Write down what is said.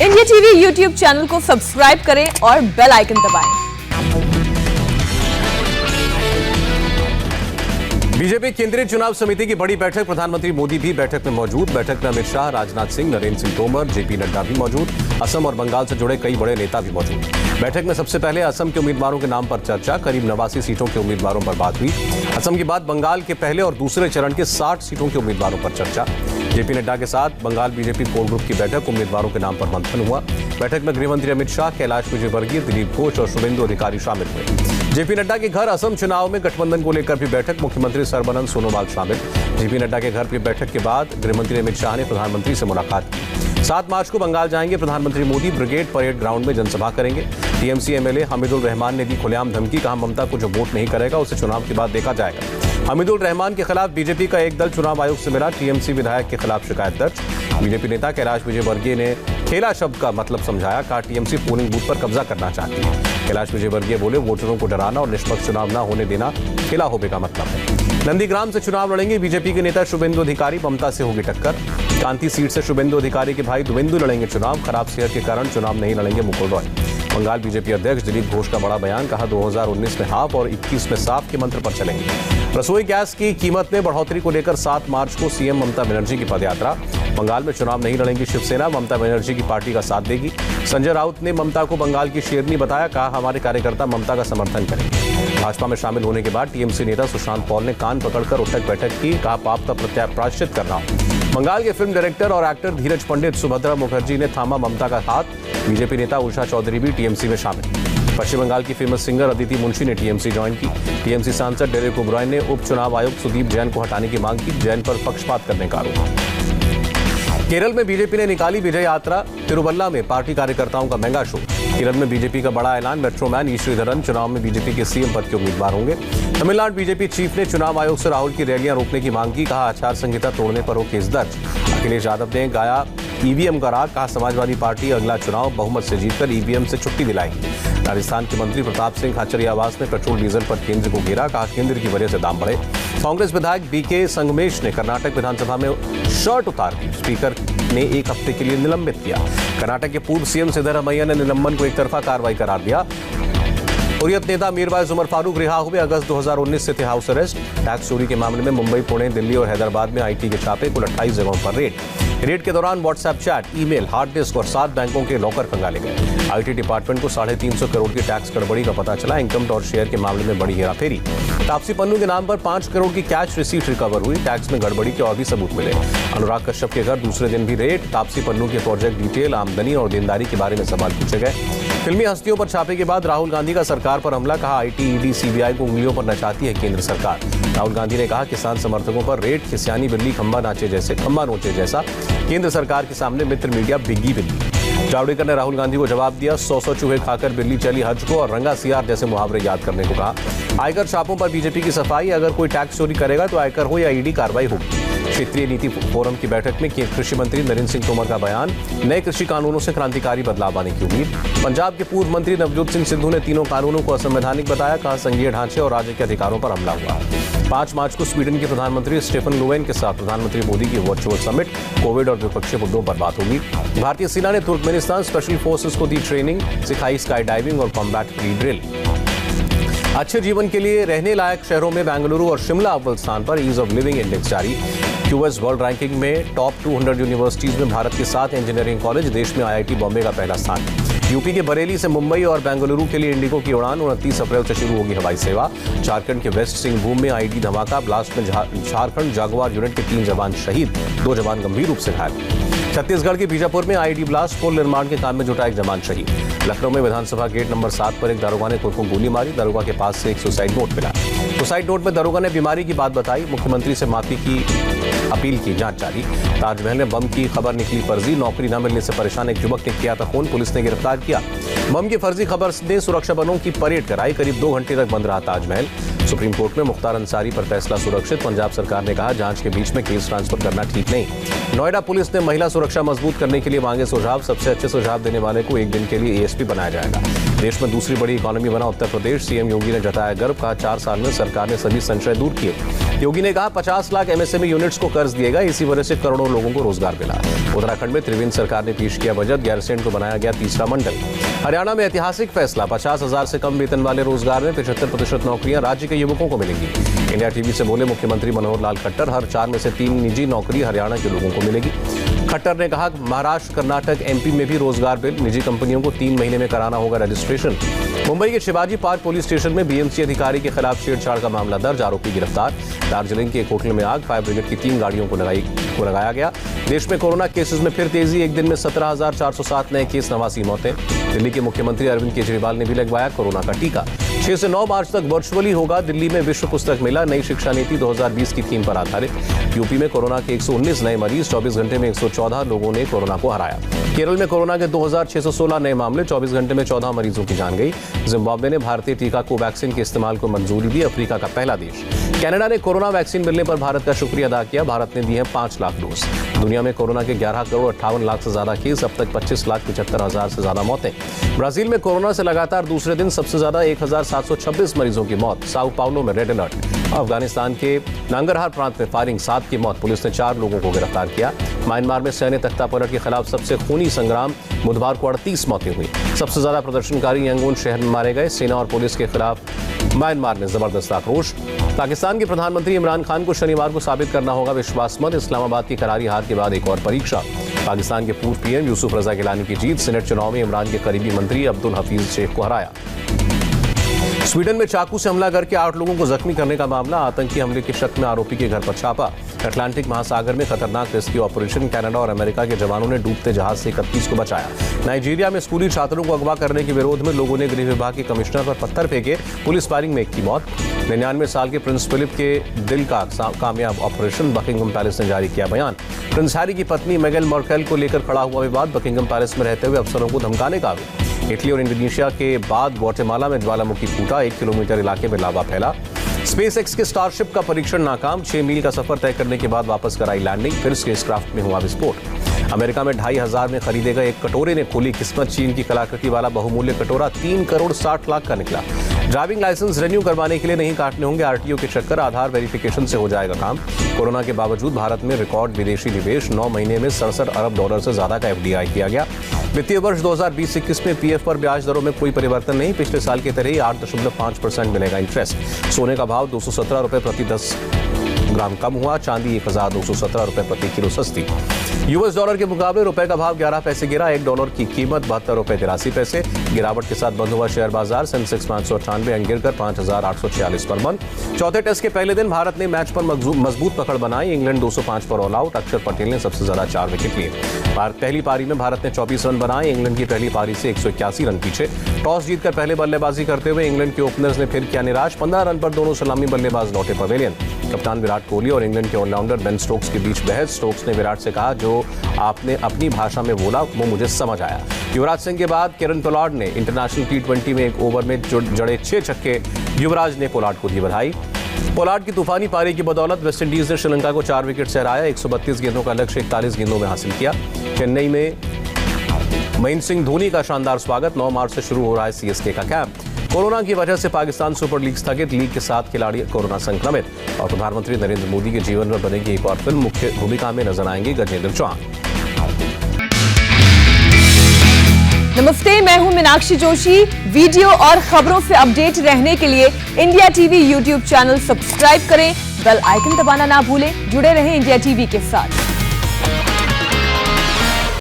India TV YouTube channel को subscribe करें और बेल आइकन दबाएं। बीजेपी केंद्रीय चुनाव समिति की बड़ी बैठक, प्रधानमंत्री मोदी भी बैठक में मौजूद। बैठक में अमित शाह, राजनाथ सिंह, नरेंद्र सिंह तोमर, जेपी नड्डा भी मौजूद। असम और बंगाल से जुड़े कई बड़े नेता भी मौजूद। बैठक में सबसे पहले असम के उम्मीदवारों के नाम पर चर्चा, करीब 89 सीटों के उम्मीदवारों पर बात हुई। असम के बाद बंगाल के पहले और दूसरे चरण के 60 सीटों के उम्मीदवारों पर चर्चा। जेपी नड्डा के साथ बंगाल बीजेपी कोर ग्रुप की बैठक, उम्मीदवारों के नाम पर मंथन हुआ। बैठक में गृहमंत्री अमित शाह, कैलाश विजयवर्गीय, दिलीप घोष और शुभेंदु अधिकारी शामिल हुए। जेपी नड्डा के घर असम चुनाव में गठबंधन को लेकर भी बैठक, मुख्यमंत्री सर्बानंद सोनोवाल शामिल। जेपी नड्डा के घर की बैठक के बाद गृहमंत्री अमित शाह ने प्रधानमंत्री से मुलाकात की। 7 मार्च को बंगाल जाएंगे प्रधानमंत्री मोदी, ब्रिगेड परेड ग्राउंड में जनसभा करेंगे। टीएमसी एमएलए हमीदुल रहमान ने दी खुलेआम धमकी, कहा ममता को जो वोट नहीं करेगा उसे चुनाव के बाद देखा जाएगा। हमीदुल रहमान के खिलाफ बीजेपी का एक दल चुनाव आयोग से मिला, टीएमसी विधायक के खिलाफ शिकायत दर्ज। बीजेपी नेता कैलाश विजयवर्गीय ने खेला शब्द का मतलब समझाया, कहा टीएमसी पोलिंग बूथ पर कब्जा करना चाहती है। कैलाश विजयवर्गीय बोले वोटरों को डराना और निष्पक्ष चुनाव न होने देना खेला होने का मतलब है। नंदीग्राम से चुनाव लड़ेंगे बीजेपी के नेता शुभेंदु अधिकारी, ममता से होगी टक्कर। कांती सीट से शुभेंदु अधिकारी के भाई दुवेंदु लड़ेंगे चुनाव, खराब सेहत के कारण चुनाव नहीं लड़ेंगे मुकुल रॉय। बंगाल बीजेपी अध्यक्ष दिलीप घोष का बड़ा बयान, कहा 2019 में हाफ और 21 में साफ के मंत्र पर चलेंगे। रसोई गैस की कीमत में बढ़ोतरी को लेकर 7 मार्च को सीएम ममता बनर्जी की पदयात्रा। बंगाल में चुनाव नहीं लड़ेंगी शिवसेना, ममता बनर्जी की पार्टी का साथ देगी। संजय राउत ने ममता को बंगाल की शेरनी बताया, कहा हमारे कार्यकर्ता ममता का समर्थन करेंगे। भाजपा में शामिल होने के बाद टीएमसी नेता सुशांत पॉल ने कान पकड़कर उठक बैठक की, कहा पाप का प्रायश्चित करना हो। बंगाल के फिल्म डायरेक्टर और एक्टर धीरज पंडित, सुभद्रा मुखर्जी ने थामा ममता का हाथ। बीजेपी नेता उषा चौधरी भी टीएमसी में शामिल। पश्चिम बंगाल की फेमस सिंगर अदिति मुंशी ने टीएमसी ज्वाइन की। टीएमसी सांसद डेरेक ओब्रायन ने उपचुनाव आयुक्त सुदीप जैन को हटाने की मांग की, जैन पर पक्षपात करने का आरोप। केरल में बीजेपी ने निकाली विजय यात्रा, तिरुवल्ला में पार्टी कार्यकर्ताओं का महंगा शो। केरल में बीजेपी का बड़ा ऐलान, मेट्रोमैन ई श्रीधरन चुनाव में बीजेपी के सीएम पद के उम्मीदवार होंगे। तमिलनाडु बीजेपी चीफ ने चुनाव आयोग से राहुल की रैलियां रोकने की मांग की, कहा आचार संहिता तोड़ने पर हो केस दर्ज। अखिलेश यादव ने गाया ईवीएम का राग, कहा समाजवादी पार्टी अगला चुनाव बहुमत से जीतकर ईवीएम से छुट्टी दिलाएगी। राजस्थान के मंत्री प्रताप सिंह खाचरियावास ने पेट्रोल डीजल पर केंद्र को घेरा, कहा केंद्र की वजह से दाम बढ़े। कांग्रेस विधायक बीके संगमेश ने कर्नाटक विधानसभा में शर्ट उतार दी, स्पीकर ने 1 हफ्ते के लिए निलंबित किया। कर्नाटक के पूर्व सीएम सिद्धरामैया ने निलंबन को एक तरफा कार्रवाई करार दिया। हुर्रियत नेता मीरवाइज उमर फारूक रिहा हुए, अगस्त 2019 से थे हाउस अरेस्ट। टैक्स चोरी के मामले में मुंबई, पुणे, दिल्ली और हैदराबाद में आईटी के छापे, कुल 28 जगहों पर रेड के दौरान WhatsApp chat, email, hard disk और 7 बैंकों के लॉकर खंगाले गए। आईटी डिपार्टमेंट को 350 करोड़ की टैक्स गड़बड़ी का पता चला। इनकम और शेयर के मामले में बड़ी हेराफेरी। तापसी पन्नू के नाम पर 5 करोड़ की कैश रिसीट रिकवर हुई। टैक्स में गड़बड़ी के और भी सबूत मिले। अनुराग कश्यप के घर दूसरे दिन भी रेड। तापसी पन्नू के प्रोजेक्ट डिटेल, आमदनी और देनदारी के बारे में सवाल पूछे गए। फिल्मी हस्तियों पर छापे के बाद राहुल गांधी का सरकार पर हमला, कहा आईटी, ईडी, सीबीआई को उंगलियों पर नचाती है केंद्र सरकार। राहुल गांधी ने कहा किसान समर्थकों पर रेड, खिसियानी बिल्ली खंबा नोचे जैसा। केंद्र सरकार के सामने मित्र मीडिया बिग्गी बिल्ली। जावड़ेकर ने राहुल गांधी को जवाब दिया, 100 चूहे खाकर बिल्ली चली हज को और रंगा सियार जैसे मुहावरे याद करने को कहा। आयकर छापों पर बीजेपी की सफाई, अगर कोई टैक्स चोरी करेगा तो आयकर हो या ईडी कार्रवाई होगी। क्षेत्रीय नीति फोरम की बैठक में कृषि मंत्री नरेंद्र सिंह तोमर का बयान, नए कृषि कानूनों से क्रांतिकारी बदलाव आने की उम्मीद। पंजाब के पूर्व मंत्री नवजोत सिंह सिद्धू ने तीनों कानूनों को असंवैधानिक बताया, कहा संघीय ढांचे और राज्य के अधिकारों पर हमला हुआ। 5 मार्च को स्वीडन के प्रधानमंत्री स्टेफन लोवेन के साथ प्रधानमंत्री मोदी की वर्चुअल समिट, कोविड और द्विपक्षीय मुद्दों पर बात होगी। भारतीय सेना ने तुर्कमेनिस्तान स्पेशल फोर्सेस को दी ट्रेनिंग, सिखाई स्काई डाइविंग और कॉम्बैट प्री ड्रिल। अच्छे जीवन के लिए रहने लायक शहरों में बेंगलुरु और शिमला अव्वल स्थान पर, ईज ऑफ लिविंग इंडेक्स जारी। क्यूएस वर्ल्ड रैंकिंग में टॉप 200 यूनिवर्सिटीज में भारत के 7 इंजीनियरिंग कॉलेज, देश में आईआईटी बॉम्बे का पहला स्थान। यूपी के बरेली से मुंबई और बेंगलुरु के लिए इंडिगो की उड़ान, 29 अप्रैल से शुरू होगी हवाई सेवा। झारखंड के वेस्ट सिंहभूम में आईडी धमाका, ब्लास्ट में झारखंड जागुआर यूनिट के 3 जवान शहीद, 2 जवान गंभीर रूप से घायल। छत्तीसगढ़ के बीजापुर में आईडी ब्लास्ट, पुल निर्माण के काम में जुटा एक जवान शहीद। लखनऊ में विधानसभा गेट नंबर 7 पर एक दारोगा ने खुद को गोली मारी, दारोगा के पास से एक सुसाइड नोट मिला। सुसाइड नोट में दारोगा ने बीमारी की बात बताई, मुख्यमंत्री से माफी की अपील की, जांच जारी। ताजमहल में बम की खबर निकली फर्जी, नौकरी न मिलने से परेशान एक युवक ने किया था खून, पुलिस ने गिरफ्तार किया। बम की फर्जी खबर ने सुरक्षा बलों की परेड कराई, करीब 2 घंटे तक बंद रहा ताजमहल। सुप्रीम कोर्ट में मुख्तार अंसारी पर फैसला सुरक्षित, पंजाब सरकार ने कहा जांच के बीच में केस ट्रांसफर करना ठीक नहीं। नोएडा पुलिस ने महिला सुरक्षा मजबूत करने के लिए मांगे सुझाव, सबसे अच्छे सुझाव देने वाले को 1 दिन के लिए एएसपी बनाया जाएगा। देश में दूसरी बड़ी इकोनॉमी बना उत्तर प्रदेश, सीएम योगी ने जताया गर्व, कहा 4 साल में सरकार ने सभी संशय दूर किए। योगी ने कहा 50 लाख एमएसएमई यूनिट्स को कर्ज दिएगा, इसी वजह से करोड़ों लोगों को रोजगार मिला। उत्तराखंड में त्रिवेंद्र सरकार ने पेश किया बजट, गैरसैंण को बनाया गया तीसरा मंडल। हरियाणा में ऐतिहासिक फैसला, 50,000 से कम वेतन वाले रोजगार में 75% नौकरियां राज्य के युवकों को मिलेंगी। इंडिया टीवी से बोले मुख्यमंत्री मनोहर लाल खट्टर, हर 4 में से 3 निजी नौकरी हरियाणा के लोगों को मिलेगी। खट्टर ने कहा महाराष्ट्र, कर्नाटक, एमपी में भी रोजगार बिल, निजी कंपनियों को 3 महीने में कराना होगा रजिस्ट्रेशन। मुंबई के शिवाजी पार्क पुलिस स्टेशन में बीएमसी अधिकारी के खिलाफ छेड़छाड़ का मामला दर्ज, आरोपी गिरफ्तार। दार्जिलिंग के एक होटल में आग, फायर ब्रिगेड की 3 गाड़ियों को लगाया गया। देश में कोरोना केसेस में फिर तेजी, एक दिन में 17,407 नए केस, 89 मौतें। दिल्ली के मुख्यमंत्री अरविंद केजरीवाल ने भी लगवाया कोरोना का टीका। 6 से 9 मार्च तक वर्चुअली होगा दिल्ली में विश्व पुस्तक मेला, नई शिक्षा नीति 2020 की थीम पर आधारित। यूपी में कोरोना के 119 नए मरीज, 24 घंटे में 114 लोगों ने कोरोना को हराया। केरल में कोरोना के 2,616 नए मामले, 24 घंटे में 14 मरीजों की जान गई। जिम्बाब्वे ने भारतीय टीका कोवैक्सीन के इस्तेमाल को मंजूरी दी, अफ्रीका का पहला देश। कनाडा ने कोरोना वैक्सीन मिलने पर भारत का शुक्रिया अदा किया, भारत ने दी है 5 लाख डोज। दुनिया में कोरोना के 11 करोड़ 58 लाख से ज्यादा केस, अब तक 25,75,000 से ज्यादा मौतें। ब्राजील में कोरोना से लगातार दूसरे दिन सबसे ज्यादा 1,726 मरीजों की मौत, साओ पाउलो में रेड अलर्ट। अफगानिस्तान के नांगरहार प्रांत में फायरिंग, 7 की मौत, पुलिस ने 4 लोगों को गिरफ्तार किया। म्यांमार में सैन्य तख्तापलट के खिलाफ सबसे खूनी संग्राम, बुधवार को 38 मौतें हुई। सबसे ज्यादा प्रदर्शनकारी यंगून शहर में मारे गए, सेना और पुलिस के खिलाफ म्यांमार में जबरदस्त आक्रोश। पाकिस्तान के प्रधानमंत्री इमरान खान को शनिवार को साबित करना होगा विश्वासमत, इस्लामाबाद की करारी हार के बाद एक और परीक्षा। पाकिस्तान के पूर्व पीएम यूसुफ रजा गिलानी की जीत, सीनेट चुनाव में इमरान के करीबी मंत्री अब्दुल हफीज शेख को हराया। स्वीडन में चाकू से हमला करके 8 लोगों को जख्मी करने का मामला, आतंकी हमले के शक में आरोपी के घर पर छापा। अटलांटिक महासागर में खतरनाक रेस्क्यू ऑपरेशन, कनाडा और अमेरिका के जवानों ने डूबते जहाज से 31 को बचाया। नाइजीरिया में स्कूली छात्रों को अगवा करने के विरोध में लोगों ने गृह विभाग के कमिश्नर पर पत्थर फेंके, पुलिस फायरिंग में एक की मौत। 99 साल के प्रिंस फिलिप के दिल का कामयाब ऑपरेशन, बकिंघम पैलेस ने जारी किया बयान। प्रिंस हैरी की पत्नी मेगन मार्कल को लेकर खड़ा हुआ विवाद, बकिंघम पैलेस में रहते हुए अफसरों को धमकाने का आरोप। इटली और इंडोनेशिया के बाद ग्वाटेमाला में ज्वालामुखी फूटा, 1 किलोमीटर इलाके में लावा फैला। स्पेसएक्स के स्टारशिप का परीक्षण नाकाम, 6 मील का सफर तय करने के बाद वापस कराई लैंडिंग, फिर स्पेसक्राफ्ट में हुआ विस्फोट। अमेरिका में 2,500 में खरीदे गए एक कटोरे ने खोली किस्मत, चीन की कलाकृति वाला बहुमूल्य कटोरा 3 करोड़ 60 लाख का निकला। ड्राइविंग लाइसेंस रिन्यू करवाने के लिए नहीं काटने होंगे आरटीओ के चक्कर, आधार वेरिफिकेशन से हो जाएगा काम। कोरोना के बावजूद भारत में रिकॉर्ड विदेशी निवेश, 9 महीने में 67 अरब डॉलर से ज्यादा का एफडीआई किया गया। वित्तीय वर्ष 2020-21 में पीएफ पर ब्याज दरों में कोई परिवर्तन नहीं, पिछले साल की तरह ही 8.5% मिलेगा इंटरेस्ट। सोने का भाव 217 रुपए प्रति 10 ग्राम कम हुआ, चांदी 1,217 रुपए प्रति किलो सस्ती। यूएस डॉलर के मुकाबले रुपए का भाव 11 पैसे गिरा, 1 डॉलर की कीमत 72 रुपए 83 पैसे। गिरावट के साथ बंद हुआ शेयर बाजार, सेंसेक्स 598 अंक गिरकर 5,846 पर बंद। चौथे टेस्ट के पहले दिन भारत ने मैच पर मजबूत पकड़ बनाई, इंग्लैंड 205 पर ऑल आउट, अक्षर पटेल ने सबसे ज्यादा 4 विकेट लिए। पहली पारी में भारत ने 24 रन बनाए, इंग्लैंड की पहली पारी से 181 रन पीछे। टॉस जीतकर पहले बल्लेबाजी करते हुए इंग्लैंड के ओपनर्स ने फिर किया निराश, 15 रन पर दोनों सलामी बल्लेबाज लौटे पवेलियन। कप्तान विराट कोहली और इंग्लैंड के ऑलराउंडर बेन स्टोक्स के बीच बहस, स्टोक्स ने विराट से कहा जो आपने अपनी भाषा में बोला वो मुझे समझ आया। युवराज सिंह के बाद किरण पोलार्ड ने इंटरनेशनल T20 में एक ओवर में जड़े 6 छक्के, युवराज ने पोलार्ड को दी बधाई। पोलार्ड की तूफानी पारी की बदौलत वेस्टइंडीज ने श्रीलंका को 4 विकेट से हराया, 132 गेंदों का लक्ष्य 41 गेंदों में हासिल किया। चेन्नई में महेंद्र सिंह धोनी का शानदार स्वागत, 9 मार्च से शुरू हो रहा है सीएसके का कैंप। कोरोना की वजह से पाकिस्तान सुपर लीग स्थगित, लीग के 7 खिलाड़ी कोरोना संक्रमित। और प्रधानमंत्री नरेंद्र मोदी के जीवन में बनेगी एक और फिल्म, मुख्य भूमिका में नजर आएंगे गजेंद्र चौहान। नमस्ते, मैं हूं मीनाक्षी जोशी। वीडियो और खबरों से अपडेट रहने के लिए India TV YouTube channel subscribe करें, बेल आइकन दबाना ना भूलें। जुड़े रहें इंडिया टीवी के साथ।